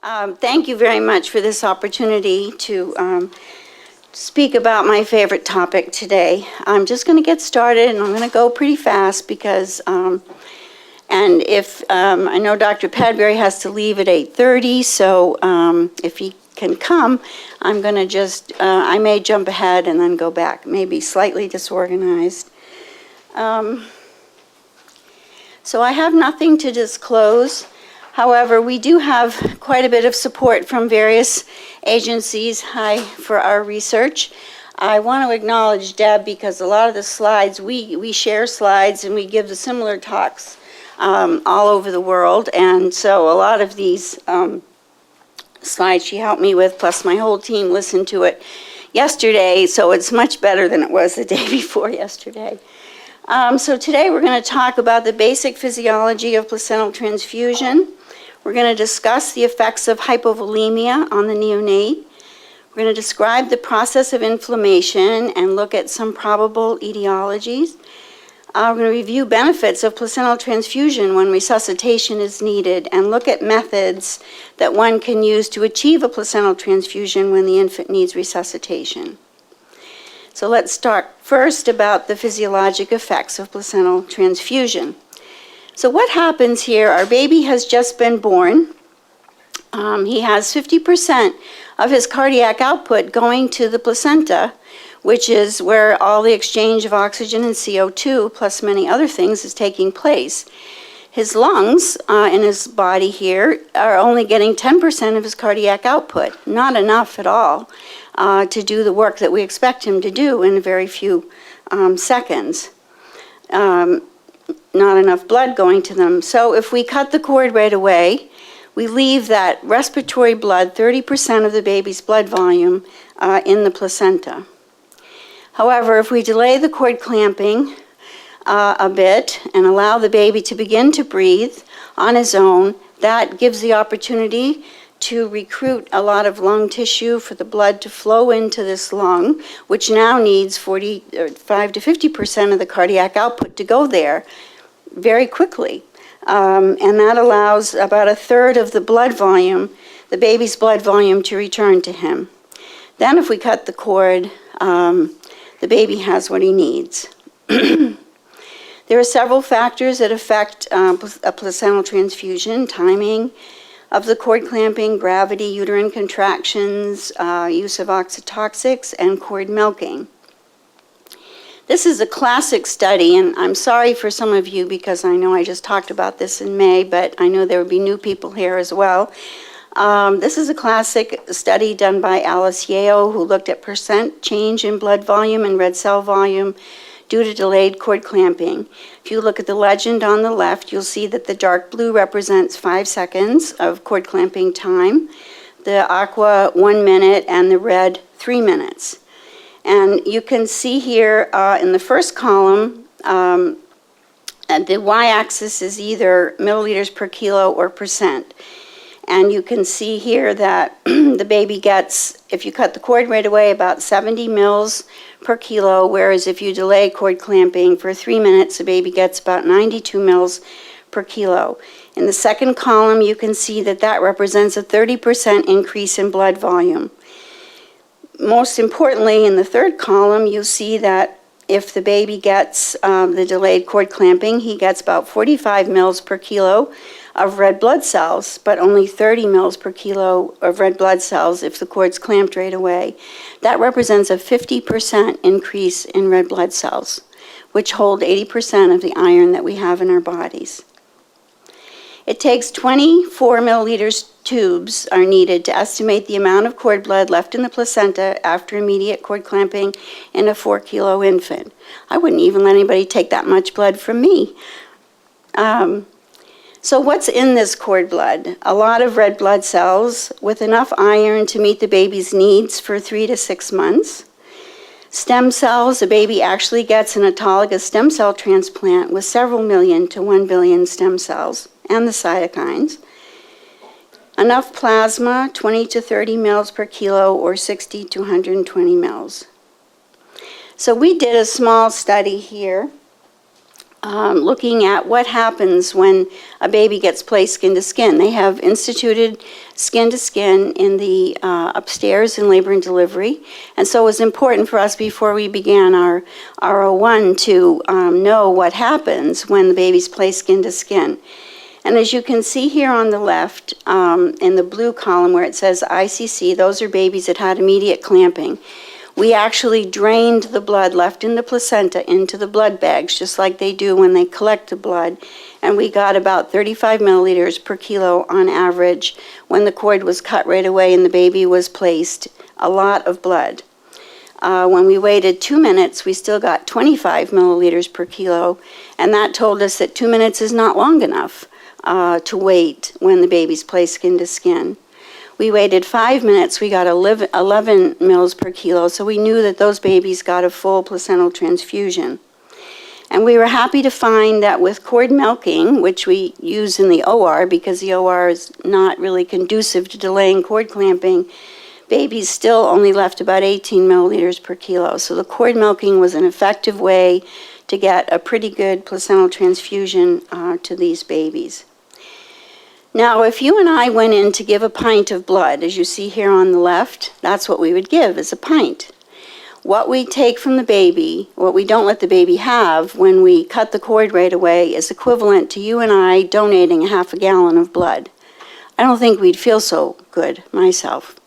Thank you very much for this opportunity to speak about my favorite topic today. I'm just going to get started, and I'm going to go pretty fast because, I know Dr. Padbury has to leave at 8:30, so if he can come, I'm going to just, I may jump ahead and then go back, maybe slightly disorganized. So I have nothing to disclose. However, we do have quite a bit of support from various agencies for our research. I want to acknowledge Deb because a lot of the slides, we share slides and we give the similar talks all over the world. And so a lot of these slides she helped me with, plus my whole team listened to it yesterday, so it's much better than it was the day before yesterday. So today we're going to talk about the basic physiology of placental transfusion. We're going to discuss the effects of hypovolemia on the neonate. We're going to describe the process of inflammation and look at some probable etiologies. We're going to review benefits of placental transfusion when resuscitation is needed and look at methods that one can use to achieve a placental transfusion when the infant needs resuscitation. So let's talk first about the physiologic effects of placental transfusion. So what happens here, our baby has just been born. He has 50% of his cardiac output going to the placenta, which is where all the exchange of oxygen and CO2, plus many other things, is taking place. His lungs in his body here are only getting 10% of his cardiac output, not enough at all to do the work that we expect him to do in very few seconds. Not enough blood going to them. So if we cut the cord right away, we leave that respiratory blood, 30% of the baby's blood volume, in the placenta. However, if we delay the cord clamping a bit and allow the baby to begin to breathe on his own, that gives the opportunity to recruit a lot of lung tissue for the blood to flow into this lung, which now needs 45 to 50% of the cardiac output to go there very quickly. And that allows about a third of the blood volume, the baby's blood volume, to return to him. Then if we cut the cord, the baby has what he needs. There are several factors that affect a placental transfusion: timing of the cord clamping, gravity, uterine contractions, use of oxytoxics, and cord milking. This is a classic study, and I'm sorry for some of you because I know I just talked about this in May, but I know there will be new people here as well. This is a classic study done by Alice Yeo, who looked at percent change in blood volume and red cell volume due to delayed cord clamping. If you look at the legend on the left, you'll see that the dark blue represents 5 seconds of cord clamping time, the aqua 1 minute, and the red 3 minutes. And you can see here in the first column, the y-axis is either milliliters per kilo or percent. And you can see here that the baby gets, if you cut the cord right away, about 70 mils per kilo, whereas if you delay cord clamping for 3 minutes, the baby gets about 92 mils per kilo. In the second column, you can see that that represents a 30% increase in blood volume. Most importantly, in the third column, you'll see that if the baby gets the delayed cord clamping, he gets about 45 mils per kilo of red blood cells, but only 30 mils per kilo of red blood cells if the cord's clamped right away. That represents a 50% increase in red blood cells, which hold 80% of the iron that we have in our bodies. It takes 24 milliliters tubes are needed to estimate the amount of cord blood left in the placenta after immediate cord clamping in a 4-kilo infant. I wouldn't even let anybody take that much blood from me. So what's in this cord blood? A lot of red blood cells with enough iron to meet the baby's needs for 3 to 6 months. Stem cells, the baby actually gets an autologous stem cell transplant with several million to 1 billion stem cells, and the cytokines. Enough plasma, 20 to 30 mils per kilo, or 60 to 120 mils. So we did a small study here looking at what happens when a baby gets placed skin to skin. They have instituted skin to skin in the upstairs in labor and delivery, and so it was important for us before we began our R01 to know what happens when the baby's placed skin to skin. And as you can see here on the left, in the blue column where it says ICC, those are babies that had immediate clamping. We actually drained the blood left in the placenta into the blood bags, just like they do when they collect the blood, and we got about 35 milliliters per kilo on average when the cord was cut right away and the baby was placed, a lot of blood. When we waited 2 minutes, we still got 25 milliliters per kilo, and that told us that 2 minutes is not long enough to wait when the baby's placed skin to skin. We waited 5 minutes, we got 11 mils per kilo, so we knew that those babies got a full placental transfusion. And we were happy to find that with cord milking, which we use in the OR because the OR is not really conducive to delaying cord clamping, babies still only left about 18 milliliters per kilo. So the cord milking was an effective way to get a pretty good placental transfusion to these babies. Now, if you and I went in to give a pint of blood, as you see here on the left, that's what we would give, is a pint. What we take from the baby, what we don't let the baby have when we cut the cord right away, is equivalent to you and I donating a half a gallon of blood. I don't think we'd feel so good myself.